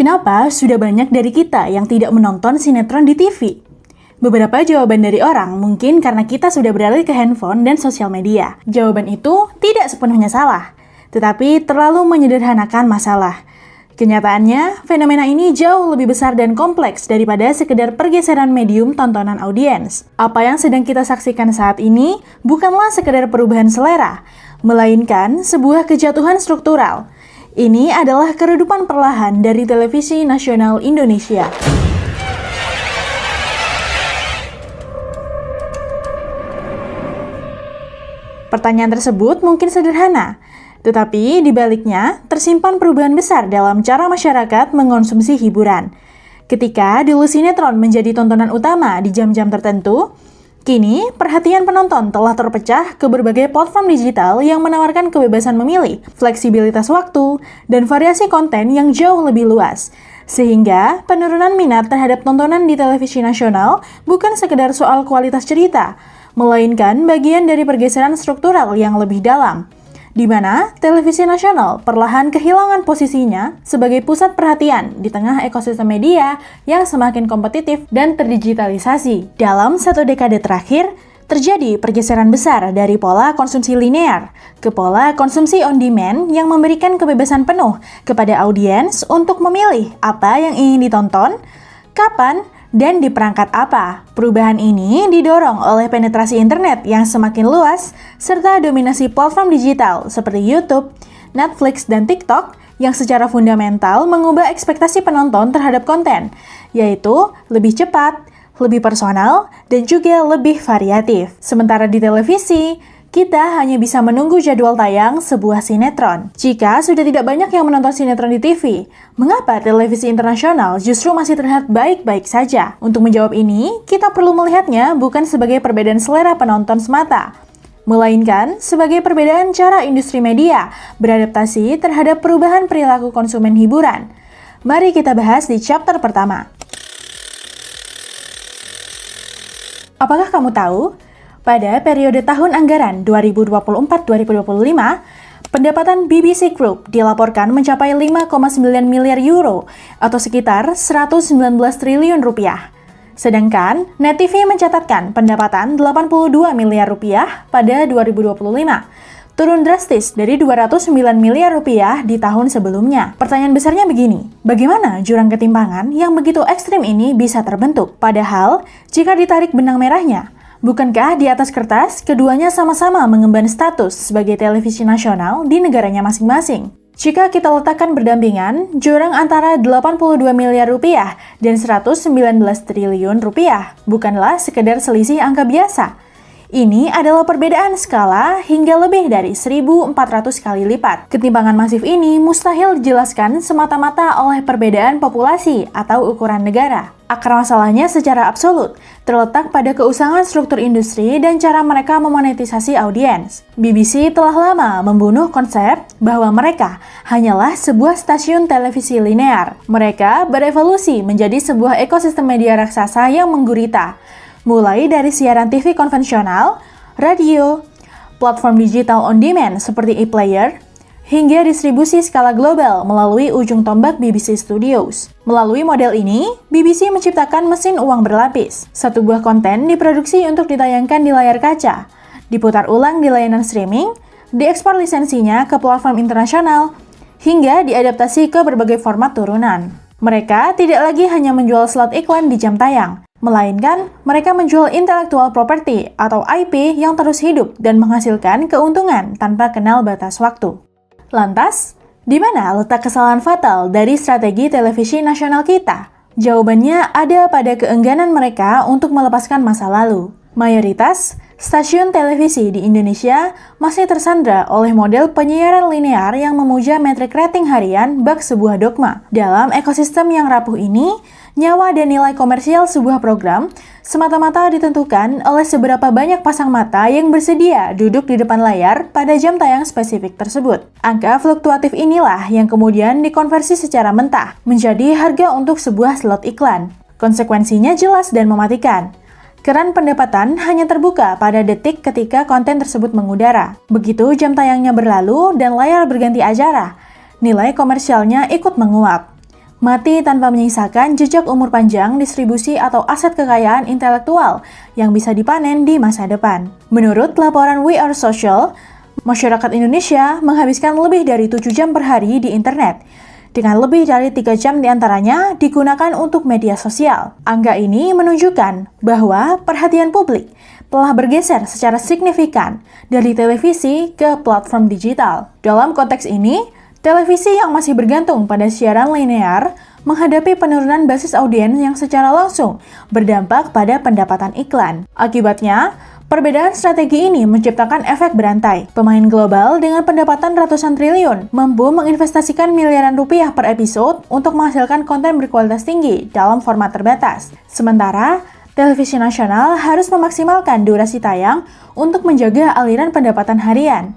Kenapa sudah banyak dari kita yang tidak menonton sinetron di TV? Beberapa jawaban dari orang mungkin karena kita sudah beralih ke handphone dan sosial media. Jawaban itu tidak sepenuhnya salah, tetapi terlalu menyederhanakan masalah. Kenyataannya, fenomena ini jauh lebih besar dan kompleks daripada sekedar pergeseran medium tontonan audiens. Apa yang sedang kita saksikan saat ini bukanlah sekedar perubahan selera, melainkan sebuah kejatuhan struktural. Ini adalah keredupan perlahan dari televisi nasional Indonesia. Pertanyaan tersebut mungkin sederhana, tetapi di baliknya tersimpan perubahan besar dalam cara masyarakat mengonsumsi hiburan. Ketika dulu sinetron menjadi tontonan utama di jam-jam tertentu, kini perhatian penonton telah terpecah ke berbagai platform digital yang menawarkan kebebasan memilih, fleksibilitas waktu, dan variasi konten yang jauh lebih luas. Sehingga penurunan minat terhadap tontonan di televisi nasional bukan sekedar soal kualitas cerita, melainkan bagian dari pergeseran struktural yang lebih dalam, di mana televisi nasional perlahan kehilangan posisinya sebagai pusat perhatian di tengah ekosistem media yang semakin kompetitif dan terdigitalisasi. Dalam satu dekade terakhir, terjadi pergeseran besar dari pola konsumsi linear ke pola konsumsi on demand yang memberikan kebebasan penuh kepada audiens untuk memilih apa yang ingin ditonton, kapan, dan di perangkat apa. Perubahan ini didorong oleh penetrasi internet yang semakin luas serta dominasi platform digital seperti YouTube, Netflix, dan TikTok yang secara fundamental mengubah ekspektasi penonton terhadap konten, yaitu lebih cepat, lebih personal, dan juga lebih variatif. Sementara di televisi, kita hanya bisa menunggu jadwal tayang sebuah sinetron. Jika sudah tidak banyak yang menonton sinetron di TV, mengapa televisi internasional justru masih terlihat baik-baik saja? Untuk menjawab ini, kita perlu melihatnya bukan sebagai perbedaan selera penonton semata, melainkan sebagai perbedaan cara industri media beradaptasi terhadap perubahan perilaku konsumen hiburan. Mari kita bahas di chapter pertama. Apakah kamu tahu? Pada periode tahun anggaran 2024-2025, pendapatan BBC Group dilaporkan mencapai 5,9 miliar euro atau sekitar 119 triliun rupiah. Sedangkan Net TV mencatatkan pendapatan 82 miliar rupiah pada 2025, turun drastis dari 209 miliar rupiah di tahun sebelumnya. Pertanyaan besarnya begini, bagaimana jurang ketimpangan yang begitu ekstrim ini bisa terbentuk? Padahal, jika ditarik benang merahnya, bukankah di atas kertas, keduanya sama-sama mengemban status sebagai televisi nasional di negaranya masing-masing? Jika kita letakkan berdampingan, jurang antara 82 miliar rupiah dan 119 triliun rupiah bukanlah sekedar selisih angka biasa. Ini adalah perbedaan skala hingga lebih dari 1.400 kali lipat. Ketimpangan masif ini mustahil dijelaskan semata-mata oleh perbedaan populasi atau ukuran negara. Akar masalahnya secara absolut terletak pada keusangan struktur industri dan cara mereka memonetisasi audiens. BBC telah lama membunuh konsep bahwa mereka hanyalah sebuah stasiun televisi linear. Mereka berevolusi menjadi sebuah ekosistem media raksasa yang menggurita, mulai dari siaran TV konvensional, radio, platform digital on demand seperti e-player, hingga distribusi skala global melalui ujung tombak BBC Studios. Melalui model ini, BBC menciptakan mesin uang berlapis. Satu buah konten diproduksi untuk ditayangkan di layar kaca, diputar ulang di layanan streaming, diekspor lisensinya ke platform internasional, hingga diadaptasi ke berbagai format turunan. Mereka tidak lagi hanya menjual slot iklan di jam tayang, melainkan mereka menjual intellectual property atau IP yang terus hidup dan menghasilkan keuntungan tanpa kenal batas waktu. Lantas, di mana letak kesalahan fatal dari strategi televisi nasional kita? Jawabannya ada pada keengganan mereka untuk melepaskan masa lalu. Mayoritas stasiun televisi di Indonesia masih tersandra oleh model penyiaran linear yang memuja metrik rating harian bak sebuah dogma. Dalam ekosistem yang rapuh ini, nyawa dan nilai komersial sebuah program semata-mata ditentukan oleh seberapa banyak pasang mata yang bersedia duduk di depan layar pada jam tayang spesifik tersebut. Angka fluktuatif inilah yang kemudian dikonversi secara mentah menjadi harga untuk sebuah slot iklan. Konsekuensinya jelas dan mematikan. Keran pendapatan hanya terbuka pada detik ketika konten tersebut mengudara. Begitu jam tayangnya berlalu dan layar berganti acara, nilai komersialnya ikut menguap. mati tanpa menyisakan jejak umur panjang, distribusi, atau aset kekayaan intelektual yang bisa dipanen di masa depan. Menurut laporan We Are Social, masyarakat Indonesia menghabiskan lebih dari 7 jam per hari di internet, dengan lebih dari 3 jam diantaranya digunakan untuk media sosial. Angka ini menunjukkan bahwa perhatian publik telah bergeser secara signifikan dari televisi ke platform digital. Dalam konteks ini, televisi yang masih bergantung pada siaran linear menghadapi penurunan basis audiens yang secara langsung berdampak pada pendapatan iklan. Akibatnya, perbedaan strategi ini menciptakan efek berantai. Pemain global dengan pendapatan ratusan triliun mampu menginvestasikan miliaran rupiah per episode untuk menghasilkan konten berkualitas tinggi dalam format terbatas. Sementara, televisi nasional harus memaksimalkan durasi tayang untuk menjaga aliran pendapatan harian.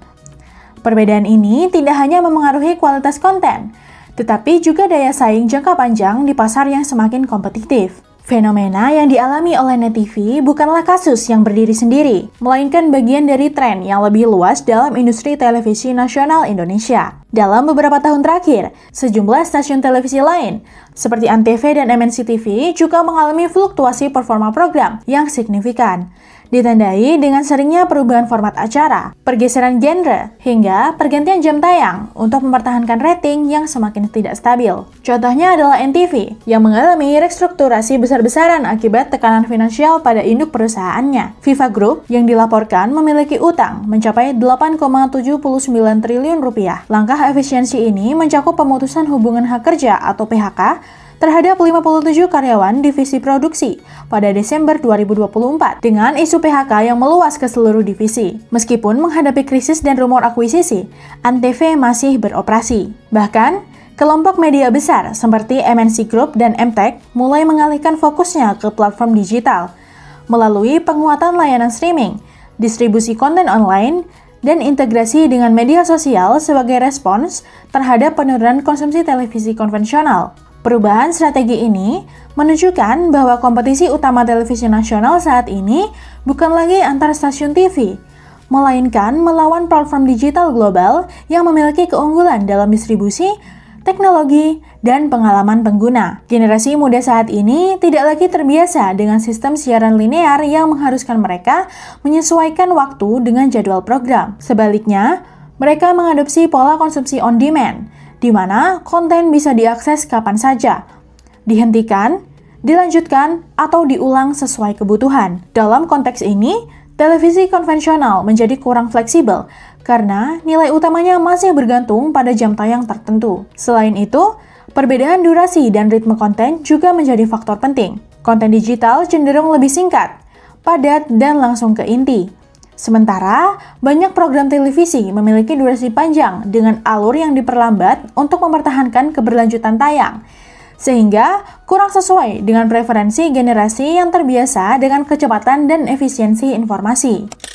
Perbedaan ini tidak hanya memengaruhi kualitas konten, tetapi juga daya saing jangka panjang di pasar yang semakin kompetitif. Fenomena yang dialami oleh Net TV bukanlah kasus yang berdiri sendiri, melainkan bagian dari tren yang lebih luas dalam industri televisi nasional Indonesia. Dalam beberapa tahun terakhir, sejumlah stasiun televisi lain, seperti ANTV dan MNC TV, juga mengalami fluktuasi performa program yang signifikan, ditandai dengan seringnya perubahan format acara, pergeseran genre, hingga pergantian jam tayang untuk mempertahankan rating yang semakin tidak stabil. Contohnya adalah NTV yang mengalami restrukturasi besar-besaran akibat tekanan finansial pada induk perusahaannya. Viva Group yang dilaporkan memiliki utang mencapai 8,79 triliun rupiah. Langkah efisiensi ini mencakup pemutusan hubungan hak kerja atau PHK terhadap 57 karyawan divisi produksi pada Desember 2024 dengan isu PHK yang meluas ke seluruh divisi. Meskipun menghadapi krisis dan rumor akuisisi, ANTV masih beroperasi. Bahkan, kelompok media besar seperti MNC Group dan MTech mulai mengalihkan fokusnya ke platform digital melalui penguatan layanan streaming, distribusi konten online, dan integrasi dengan media sosial sebagai respons terhadap penurunan konsumsi televisi konvensional. Perubahan strategi ini menunjukkan bahwa kompetisi utama televisi nasional saat ini bukan lagi antar stasiun TV, melainkan melawan platform digital global yang memiliki keunggulan dalam distribusi, teknologi, dan pengalaman pengguna. Generasi muda saat ini tidak lagi terbiasa dengan sistem siaran linear yang mengharuskan mereka menyesuaikan waktu dengan jadwal program. Sebaliknya, mereka mengadopsi pola konsumsi on demand, di mana konten bisa diakses kapan saja, dihentikan, dilanjutkan, atau diulang sesuai kebutuhan. Dalam konteks ini, televisi konvensional menjadi kurang fleksibel karena nilai utamanya masih bergantung pada jam tayang tertentu. Selain itu, perbedaan durasi dan ritme konten juga menjadi faktor penting. Konten digital cenderung lebih singkat, padat, dan langsung ke inti. Sementara, banyak program televisi memiliki durasi panjang dengan alur yang diperlambat untuk mempertahankan keberlanjutan tayang, sehingga kurang sesuai dengan preferensi generasi yang terbiasa dengan kecepatan dan efisiensi informasi.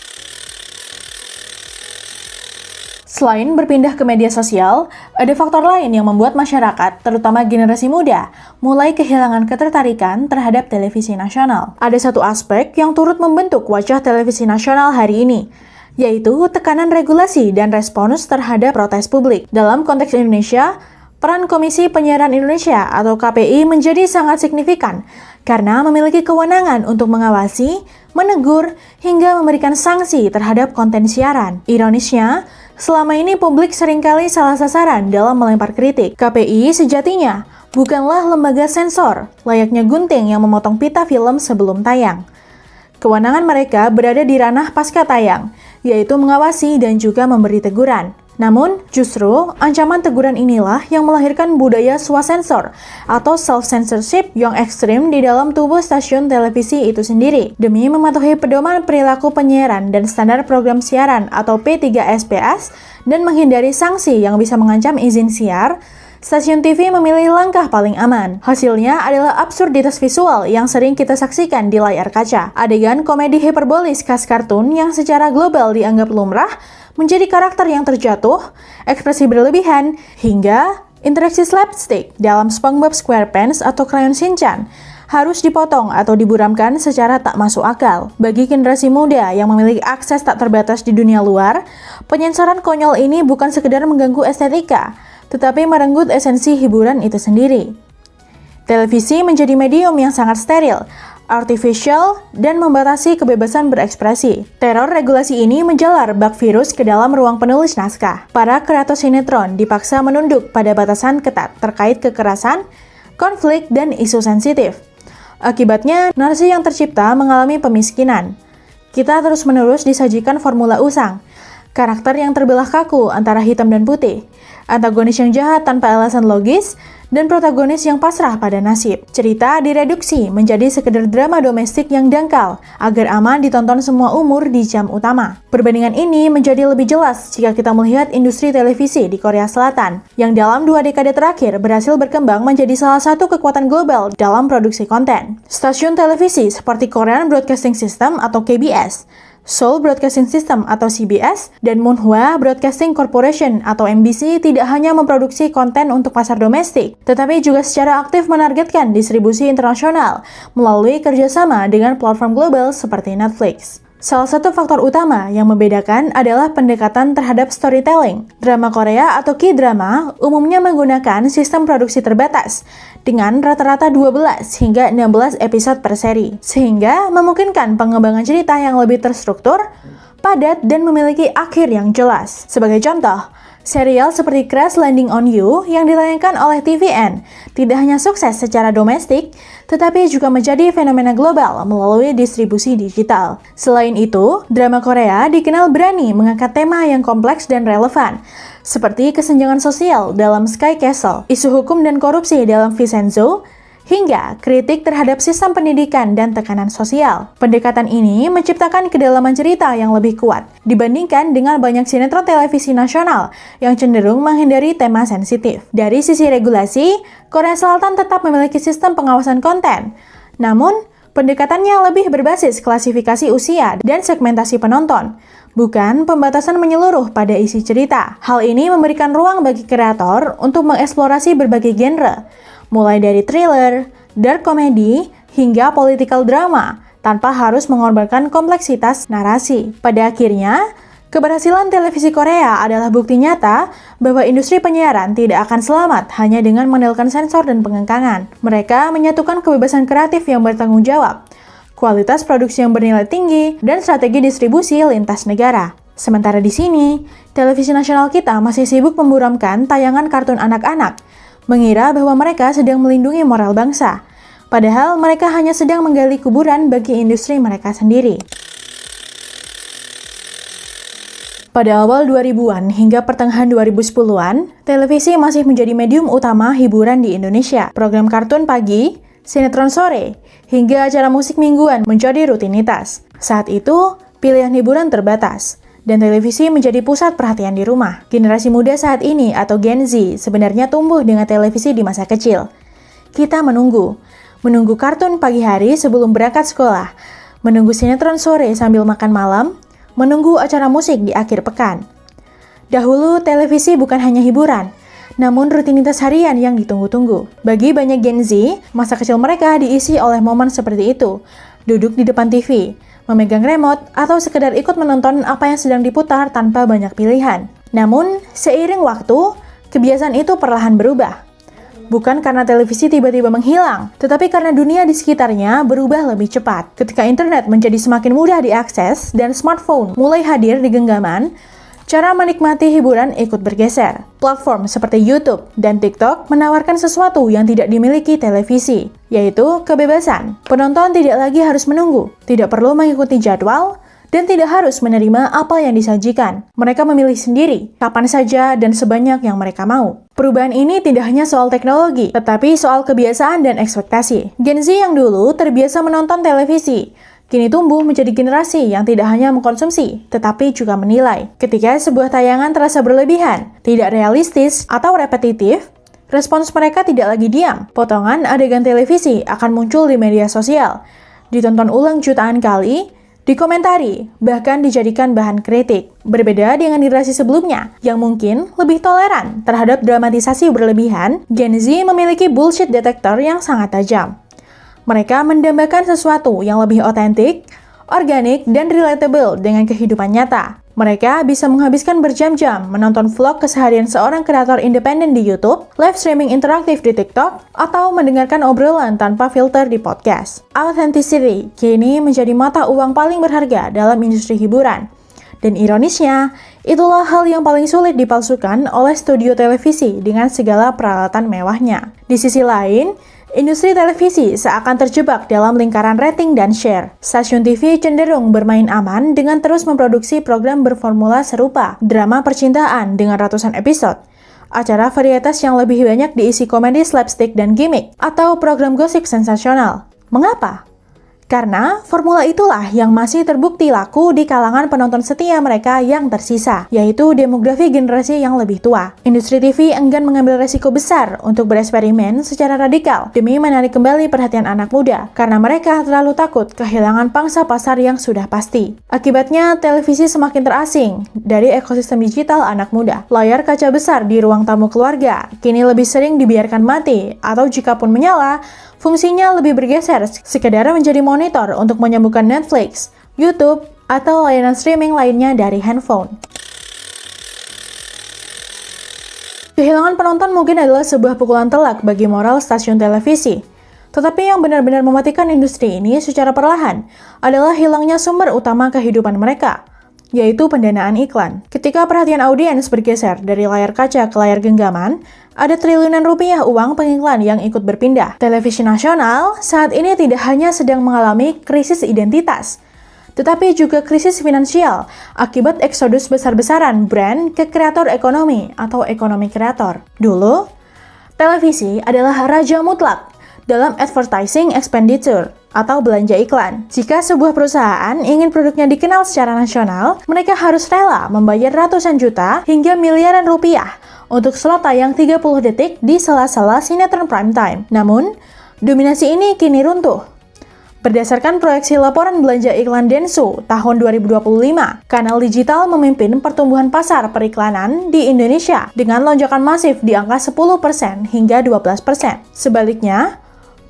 Selain berpindah ke media sosial, ada faktor lain yang membuat masyarakat, terutama generasi muda, mulai kehilangan ketertarikan terhadap televisi nasional. Ada satu aspek yang turut membentuk wajah televisi nasional hari ini, yaitu tekanan regulasi dan respons terhadap protes publik. Dalam konteks Indonesia, peran Komisi Penyiaran Indonesia atau KPI menjadi sangat signifikan karena memiliki kewenangan untuk mengawasi, menegur, hingga memberikan sanksi terhadap konten siaran. Ironisnya, selama ini publik seringkali salah sasaran dalam melempar kritik. KPI sejatinya bukanlah lembaga sensor, layaknya gunting yang memotong pita film sebelum tayang. Kewenangan mereka berada di ranah pasca tayang, yaitu mengawasi dan juga memberi teguran. Namun, justru ancaman teguran inilah yang melahirkan budaya swasensor atau self-censorship yang ekstrim di dalam tubuh stasiun televisi itu sendiri. Demi mematuhi pedoman perilaku penyiaran dan standar program siaran atau P3SPS dan menghindari sanksi yang bisa mengancam izin siar, stasiun TV memilih langkah paling aman. Hasilnya adalah absurditas visual yang sering kita saksikan di layar kaca. Adegan komedi hiperbolis khas kartun yang secara global dianggap lumrah menjadi karakter yang terjatuh, ekspresi berlebihan, hingga interaksi slapstick dalam SpongeBob SquarePants atau Crayon Shinchan harus dipotong atau diburamkan secara tak masuk akal. Bagi generasi muda yang memiliki akses tak terbatas di dunia luar, penyensoran konyol ini bukan sekedar mengganggu estetika, tetapi merenggut esensi hiburan itu sendiri. Televisi menjadi medium yang sangat steril, artificial, dan membatasi kebebasan berekspresi. Teror regulasi ini menjalar bak virus ke dalam ruang penulis naskah. Para kreator sinetron dipaksa menunduk pada batasan ketat terkait kekerasan, konflik, dan isu sensitif. Akibatnya, narasi yang tercipta mengalami pemiskinan. Kita terus-menerus disajikan formula usang, karakter yang terbelah kaku antara hitam dan putih, antagonis yang jahat tanpa alasan logis, dan protagonis yang pasrah pada nasib. Cerita direduksi menjadi sekedar drama domestik yang dangkal, agar aman ditonton semua umur di jam utama. Perbandingan ini menjadi lebih jelas jika kita melihat industri televisi di Korea Selatan, yang dalam 2 dekade terakhir berhasil berkembang menjadi salah satu kekuatan global dalam produksi konten. Stasiun televisi seperti Korean Broadcasting System atau KBS, Seoul Broadcasting System atau CBS, dan Munhwa Broadcasting Corporation atau MBC tidak hanya memproduksi konten untuk pasar domestik, tetapi juga secara aktif menargetkan distribusi internasional melalui kerjasama dengan platform global seperti Netflix. Salah satu faktor utama yang membedakan adalah pendekatan terhadap storytelling. Drama Korea atau K-drama umumnya menggunakan sistem produksi terbatas dengan rata-rata 12 hingga 16 episode per seri, sehingga memungkinkan pengembangan cerita yang lebih terstruktur, padat, dan memiliki akhir yang jelas. Sebagai contoh, serial seperti Crash Landing on You yang ditayangkan oleh TVN tidak hanya sukses secara domestik, tetapi juga menjadi fenomena global melalui distribusi digital. Selain itu, drama Korea dikenal berani mengangkat tema yang kompleks dan relevan, seperti kesenjangan sosial dalam Sky Castle, isu hukum dan korupsi dalam Vincenzo, hingga kritik terhadap sistem pendidikan dan tekanan sosial. Pendekatan ini menciptakan kedalaman cerita yang lebih kuat dibandingkan dengan banyak sinetron televisi nasional yang cenderung menghindari tema sensitif. Dari sisi regulasi, Korea Selatan tetap memiliki sistem pengawasan konten. Namun, pendekatannya lebih berbasis klasifikasi usia dan segmentasi penonton, bukan pembatasan menyeluruh pada isi cerita. Hal ini memberikan ruang bagi kreator untuk mengeksplorasi berbagai genre, mulai dari thriller, dark comedy, hingga political drama, tanpa harus mengorbankan kompleksitas narasi. Pada akhirnya, keberhasilan televisi Korea adalah bukti nyata bahwa industri penyiaran tidak akan selamat hanya dengan mengandalkan sensor dan pengengkangan. Mereka menyatukan kebebasan kreatif yang bertanggung jawab, kualitas produksi yang bernilai tinggi, dan strategi distribusi lintas negara. Sementara di sini, televisi nasional kita masih sibuk memburamkan tayangan kartun anak-anak, mengira bahwa mereka sedang melindungi moral bangsa, padahal mereka hanya sedang menggali kuburan bagi industri mereka sendiri. Pada awal 2000-an hingga pertengahan 2010-an, televisi masih menjadi medium utama hiburan di Indonesia. Program kartun pagi, sinetron sore, hingga acara musik mingguan menjadi rutinitas. Saat itu, pilihan hiburan terbatas, dan televisi menjadi pusat perhatian di rumah. Generasi muda saat ini atau Gen Z sebenarnya tumbuh dengan televisi di masa kecil. Kita menunggu kartun pagi hari sebelum berangkat sekolah, menunggu sinetron sore sambil makan malam, menunggu acara musik di akhir pekan. Dahulu televisi bukan hanya hiburan, namun rutinitas harian yang ditunggu-tunggu. Bagi banyak Gen Z, masa kecil mereka diisi oleh momen seperti itu, duduk di depan TV, memegang remote, atau sekedar ikut menonton apa yang sedang diputar tanpa banyak pilihan. Namun, seiring waktu, kebiasaan itu perlahan berubah. Bukan karena televisi tiba-tiba menghilang, tetapi karena dunia di sekitarnya berubah lebih cepat. Ketika internet menjadi semakin mudah diakses dan smartphone mulai hadir di genggaman, cara menikmati hiburan ikut bergeser. Platform seperti YouTube dan TikTok menawarkan sesuatu yang tidak dimiliki televisi, yaitu kebebasan. Penonton tidak lagi harus menunggu, tidak perlu mengikuti jadwal, dan tidak harus menerima apa yang disajikan. Mereka memilih sendiri, kapan saja dan sebanyak yang mereka mau. Perubahan ini tidak hanya soal teknologi, tetapi soal kebiasaan dan ekspektasi. Gen Z yang dulu terbiasa menonton televisi, kini tumbuh menjadi generasi yang tidak hanya mengkonsumsi, tetapi juga menilai. Ketika sebuah tayangan terasa berlebihan, tidak realistis, atau repetitif, respons mereka tidak lagi diam. Potongan adegan televisi akan muncul di media sosial, ditonton ulang jutaan kali, dikomentari, bahkan dijadikan bahan kritik. Berbeda dengan generasi sebelumnya, yang mungkin lebih toleran terhadap dramatisasi berlebihan, Gen Z memiliki bullshit detector yang sangat tajam. Mereka mendambakan sesuatu yang lebih otentik, organik, dan relatable dengan kehidupan nyata. Mereka bisa menghabiskan berjam-jam menonton vlog keseharian seorang kreator independen di YouTube, live streaming interaktif di TikTok, atau mendengarkan obrolan tanpa filter di podcast. Authenticity kini menjadi mata uang paling berharga dalam industri hiburan. Dan ironisnya, itulah hal yang paling sulit dipalsukan oleh studio televisi dengan segala peralatan mewahnya. Di sisi lain, industri televisi seakan terjebak dalam lingkaran rating dan share. Stasiun TV cenderung bermain aman dengan terus memproduksi program berformula serupa, drama percintaan dengan ratusan episode, acara varietas yang lebih banyak diisi komedi slapstick dan gimmick, atau program gosip sensasional. Mengapa? Karena formula itulah yang masih terbukti laku di kalangan penonton setia mereka yang tersisa, yaitu demografi generasi yang lebih tua. Industri TV enggan mengambil resiko besar untuk bereksperimen secara radikal demi menarik kembali perhatian anak muda, karena mereka terlalu takut kehilangan pangsa pasar yang sudah pasti. Akibatnya, televisi semakin terasing dari ekosistem digital anak muda. Layar kaca besar di ruang tamu keluarga kini lebih sering dibiarkan mati, atau jikapun menyala, fungsinya lebih bergeser sekedar menjadi monitor untuk menyambungkan Netflix, YouTube, atau layanan streaming lainnya dari handphone. Kehilangan penonton mungkin adalah sebuah pukulan telak bagi moral stasiun televisi. Tetapi yang benar-benar mematikan industri ini secara perlahan adalah hilangnya sumber utama kehidupan mereka, yaitu pendanaan iklan. Ketika perhatian audiens bergeser dari layar kaca ke layar genggaman, ada triliunan rupiah uang pengiklan yang ikut berpindah. Televisi nasional saat ini tidak hanya sedang mengalami krisis identitas, tetapi juga krisis finansial akibat eksodus besar-besaran brand ke kreator ekonomi atau ekonomi kreator. Dulu, televisi adalah raja mutlak dalam advertising expenditure atau belanja iklan. Jika sebuah perusahaan ingin produknya dikenal secara nasional, mereka harus rela membayar ratusan juta hingga miliaran rupiah untuk slot tayang 30 detik di sela-sela sinetron prime time. Namun, dominasi ini kini runtuh. Berdasarkan proyeksi laporan belanja iklan Densu tahun 2025, kanal digital memimpin pertumbuhan pasar periklanan di Indonesia dengan lonjakan masif di angka 10% hingga 12%. Sebaliknya,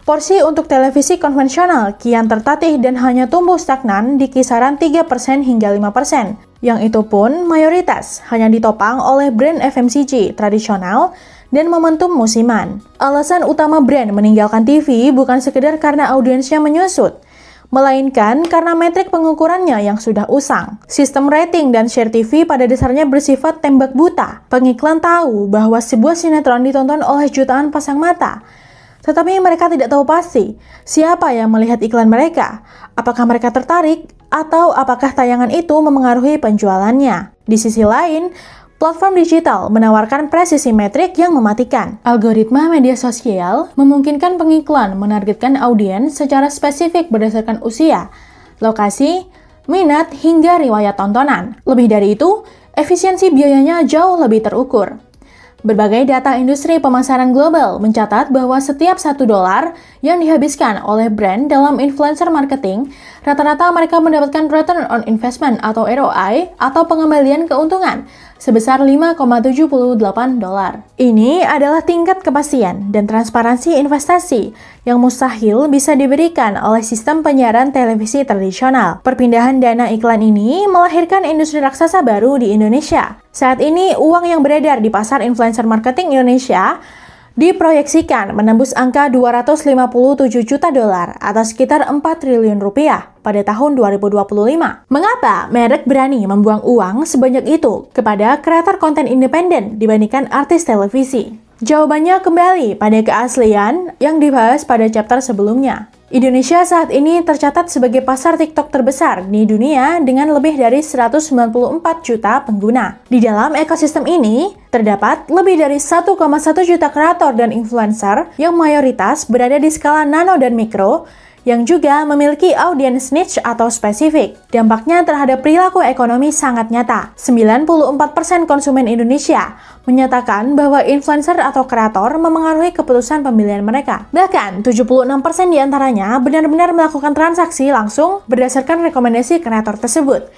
porsi untuk televisi konvensional kian tertatih dan hanya tumbuh stagnan di kisaran 3% hingga 5%. Yang itu pun mayoritas hanya ditopang oleh brand FMCG tradisional dan momentum musiman. Alasan utama brand meninggalkan TV bukan sekedar karena audiensnya menyusut, melainkan karena metrik pengukurannya yang sudah usang. Sistem rating dan share TV pada dasarnya bersifat tembak buta. Pengiklan tahu bahwa sebuah sinetron ditonton oleh jutaan pasang mata, tetapi mereka tidak tahu pasti siapa yang melihat iklan mereka, apakah mereka tertarik, atau apakah tayangan itu memengaruhi penjualannya. Di sisi lain, platform digital menawarkan presisi metrik yang mematikan. Algoritma media sosial memungkinkan pengiklan menargetkan audiens secara spesifik berdasarkan usia, lokasi, minat, hingga riwayat tontonan. Lebih dari itu, efisiensi biayanya jauh lebih terukur. Berbagai data industri pemasaran global mencatat bahwa setiap $1 yang dihabiskan oleh brand dalam influencer marketing, rata-rata mereka mendapatkan return on investment atau ROI atau pengembalian keuntungan sebesar $5,78. Ini adalah tingkat kepastian dan transparansi investasi yang mustahil bisa diberikan oleh sistem penyiaran televisi tradisional. Perpindahan dana iklan ini melahirkan industri raksasa baru di Indonesia. Saat ini, uang yang beredar di pasar influencer marketing Indonesia diproyeksikan menembus angka $257 juta atau sekitar 4 triliun rupiah pada tahun 2025. Mengapa merek berani membuang uang sebanyak itu kepada kreator konten independen dibandingkan artis televisi? Jawabannya kembali pada keaslian yang dibahas pada chapter sebelumnya. Indonesia saat ini tercatat sebagai pasar TikTok terbesar di dunia dengan lebih dari 194 juta pengguna. Di dalam ekosistem ini, terdapat lebih dari 1,1 juta kreator dan influencer yang mayoritas berada di skala nano dan mikro, yang juga memiliki audiens niche atau spesifik. Dampaknya terhadap perilaku ekonomi sangat nyata. 94% konsumen Indonesia menyatakan bahwa influencer atau kreator memengaruhi keputusan pemilihan mereka. Bahkan, 76% diantaranya benar-benar melakukan transaksi langsung berdasarkan rekomendasi kreator tersebut.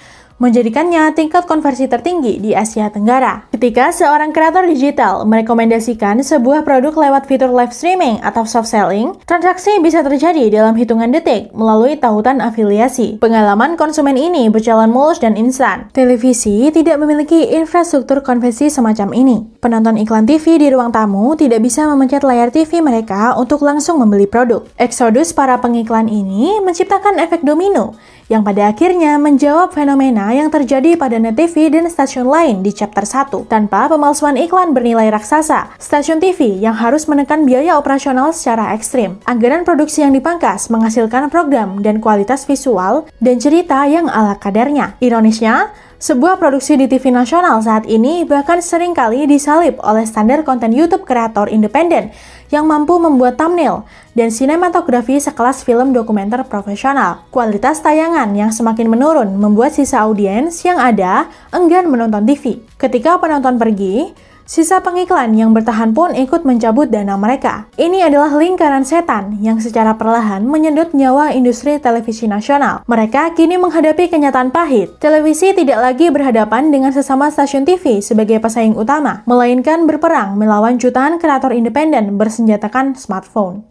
menjadikannya tingkat konversi tertinggi di Asia Tenggara. Ketika seorang kreator digital merekomendasikan sebuah produk lewat fitur live streaming atau soft selling, transaksi bisa terjadi dalam hitungan detik melalui tautan afiliasi. Pengalaman konsumen ini berjalan mulus dan instan. Televisi tidak memiliki infrastruktur konversi semacam ini. Penonton iklan TV di ruang tamu tidak bisa memencet layar TV mereka untuk langsung membeli produk. Eksodus para pengiklan ini menciptakan efek domino yang pada akhirnya menjawab fenomena yang terjadi pada Net TV dan stasiun lain di chapter 1. Tanpa pemalsuan iklan bernilai raksasa, stasiun TV yang harus menekan biaya operasional secara ekstrim. Anggaran produksi yang dipangkas menghasilkan program dan kualitas visual dan cerita yang ala kadarnya. Ironisnya, sebuah produksi di TV nasional saat ini bahkan seringkali disalib oleh standar konten YouTube kreator independen yang mampu membuat thumbnail dan sinematografi sekelas film dokumenter profesional. Kualitas tayangan yang semakin menurun membuat sisa audiens yang ada enggan menonton TV. Ketika penonton pergi, sisa pengiklan yang bertahan pun ikut mencabut dana mereka. Ini adalah lingkaran setan yang secara perlahan menyedot nyawa industri televisi nasional. Mereka kini menghadapi kenyataan pahit. Televisi tidak lagi berhadapan dengan sesama stasiun TV sebagai pesaing utama, melainkan berperang melawan jutaan kreator independen bersenjatakan smartphone.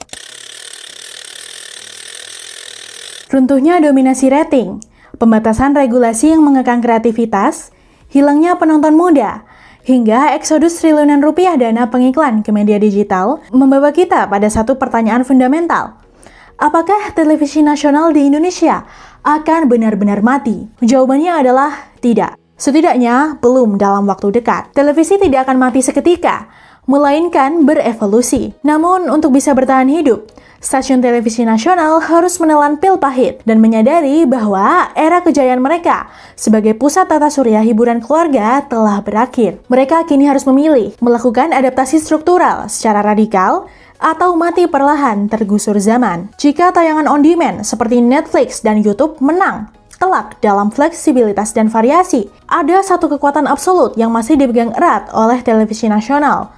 Runtuhnya dominasi rating, pembatasan regulasi yang mengekang kreativitas, hilangnya penonton muda, hingga eksodus triliunan rupiah dana pengiklan ke media digital membawa kita pada satu pertanyaan fundamental. Apakah televisi nasional di Indonesia akan benar-benar mati? Jawabannya adalah tidak. Setidaknya belum dalam waktu dekat. Televisi tidak akan mati seketika, melainkan berevolusi. Namun untuk bisa bertahan hidup, stasiun televisi nasional harus menelan pil pahit dan menyadari bahwa era kejayaan mereka sebagai pusat tata surya hiburan keluarga telah berakhir. Mereka kini harus memilih melakukan adaptasi struktural secara radikal atau mati perlahan tergusur zaman. Jika tayangan on demand seperti Netflix dan YouTube menang telak dalam fleksibilitas dan variasi, ada satu kekuatan absolut yang masih dipegang erat oleh televisi nasional,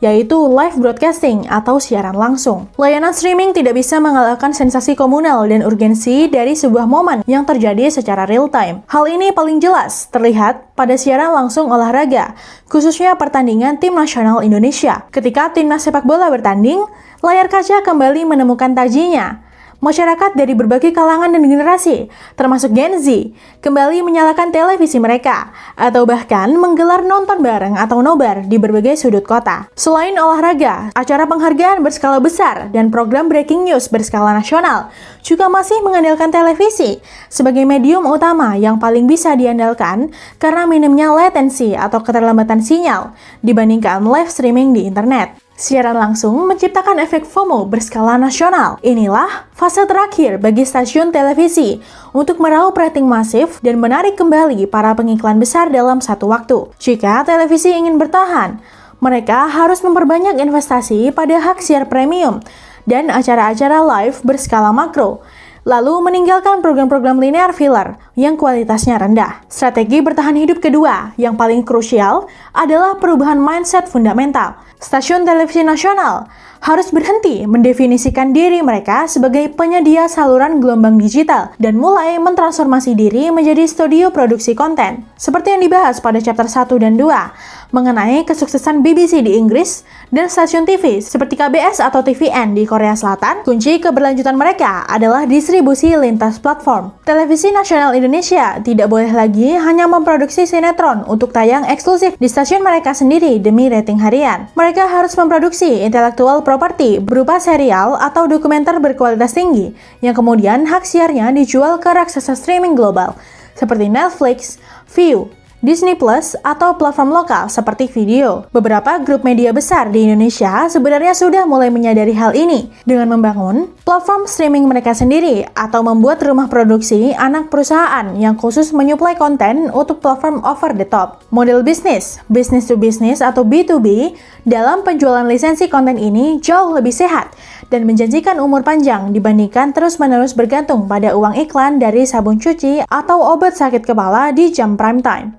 yaitu live broadcasting atau siaran langsung. Layanan streaming tidak bisa mengalahkan sensasi komunal dan urgensi dari sebuah momen yang terjadi secara real time. Hal ini paling jelas terlihat pada siaran langsung olahraga, khususnya pertandingan tim nasional Indonesia. Ketika timnas sepak bola bertanding, layar kaca kembali menemukan tajinya. Masyarakat dari berbagai kalangan dan generasi, termasuk Gen Z, kembali menyalakan televisi mereka, atau bahkan menggelar nonton bareng atau nobar di berbagai sudut kota. Selain olahraga, acara penghargaan berskala besar dan program breaking news berskala nasional juga masih mengandalkan televisi sebagai medium utama yang paling bisa diandalkan karena minimnya latensi atau keterlambatan sinyal dibandingkan live streaming di internet. Siaran langsung menciptakan efek FOMO berskala nasional. Inilah fase terakhir bagi stasiun televisi untuk meraup rating masif dan menarik kembali para pengiklan besar dalam satu waktu. Jika televisi ingin bertahan, mereka harus memperbanyak investasi pada hak siar premium dan acara-acara live berskala makro, lalu meninggalkan program-program linear filler yang kualitasnya rendah. Strategi bertahan hidup kedua yang paling krusial adalah perubahan mindset fundamental. Stasiun televisi nasional harus berhenti mendefinisikan diri mereka sebagai penyedia saluran gelombang digital dan mulai mentransformasi diri menjadi studio produksi konten. Seperti yang dibahas pada chapter 1 dan 2 mengenai kesuksesan BBC di Inggris dan stasiun TV seperti KBS atau TVN di Korea Selatan, kunci keberlanjutan mereka adalah distribusi lintas platform. Televisi nasional Indonesia tidak boleh lagi hanya memproduksi sinetron untuk tayang eksklusif di stasiun mereka sendiri demi rating harian. Mereka harus memproduksi intellectual property berupa serial atau dokumenter berkualitas tinggi yang kemudian hak siarnya dijual ke raksasa streaming global seperti Netflix, Viu, Disney Plus, atau platform lokal seperti Video. Beberapa grup media besar di Indonesia sebenarnya sudah mulai menyadari hal ini dengan membangun platform streaming mereka sendiri atau membuat rumah produksi anak perusahaan yang khusus menyuplai konten untuk platform over the top. Model bisnis, business to business atau B2B dalam penjualan lisensi konten ini jauh lebih sehat dan menjanjikan umur panjang dibandingkan terus-menerus bergantung pada uang iklan dari sabun cuci atau obat sakit kepala di jam prime time.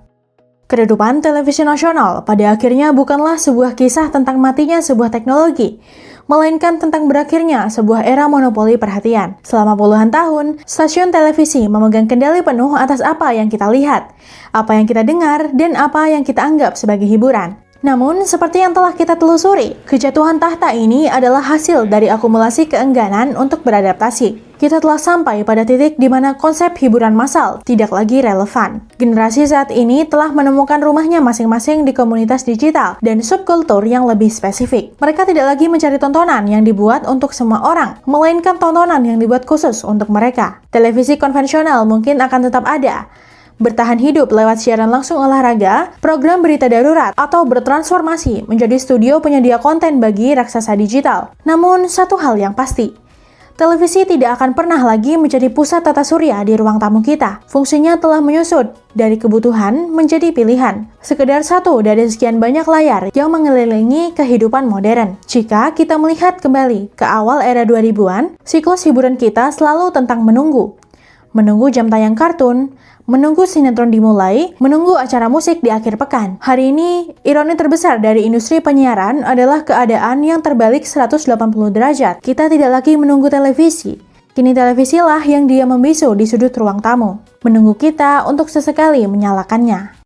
Kehidupan televisi nasional pada akhirnya bukanlah sebuah kisah tentang matinya sebuah teknologi, melainkan tentang berakhirnya sebuah era monopoli perhatian. Selama puluhan tahun, stasiun televisi memegang kendali penuh atas apa yang kita lihat, apa yang kita dengar, dan apa yang kita anggap sebagai hiburan. Namun, seperti yang telah kita telusuri, kejatuhan tahta ini adalah hasil dari akumulasi keengganan untuk beradaptasi. Kita telah sampai pada titik di mana konsep hiburan massal tidak lagi relevan. Generasi saat ini telah menemukan rumahnya masing-masing di komunitas digital dan subkultur yang lebih spesifik. Mereka tidak lagi mencari tontonan yang dibuat untuk semua orang, melainkan tontonan yang dibuat khusus untuk mereka. Televisi konvensional mungkin akan tetap ada, bertahan hidup lewat siaran langsung olahraga, program berita darurat, atau bertransformasi menjadi studio penyedia konten bagi raksasa digital. Namun, satu hal yang pasti, televisi tidak akan pernah lagi menjadi pusat tata surya di ruang tamu kita. Fungsinya telah menyusut dari kebutuhan menjadi pilihan. Sekedar satu dari sekian banyak layar yang mengelilingi kehidupan modern. Jika kita melihat kembali ke awal era 2000-an, siklus hiburan kita selalu tentang menunggu. Menunggu jam tayang kartun, menunggu sinetron dimulai, menunggu acara musik di akhir pekan. Hari ini, ironi terbesar dari industri penyiaran adalah keadaan yang terbalik 180 derajat. Kita tidak lagi menunggu televisi. Kini televisilah yang diam membisu di sudut ruang tamu, menunggu kita untuk sesekali menyalakannya.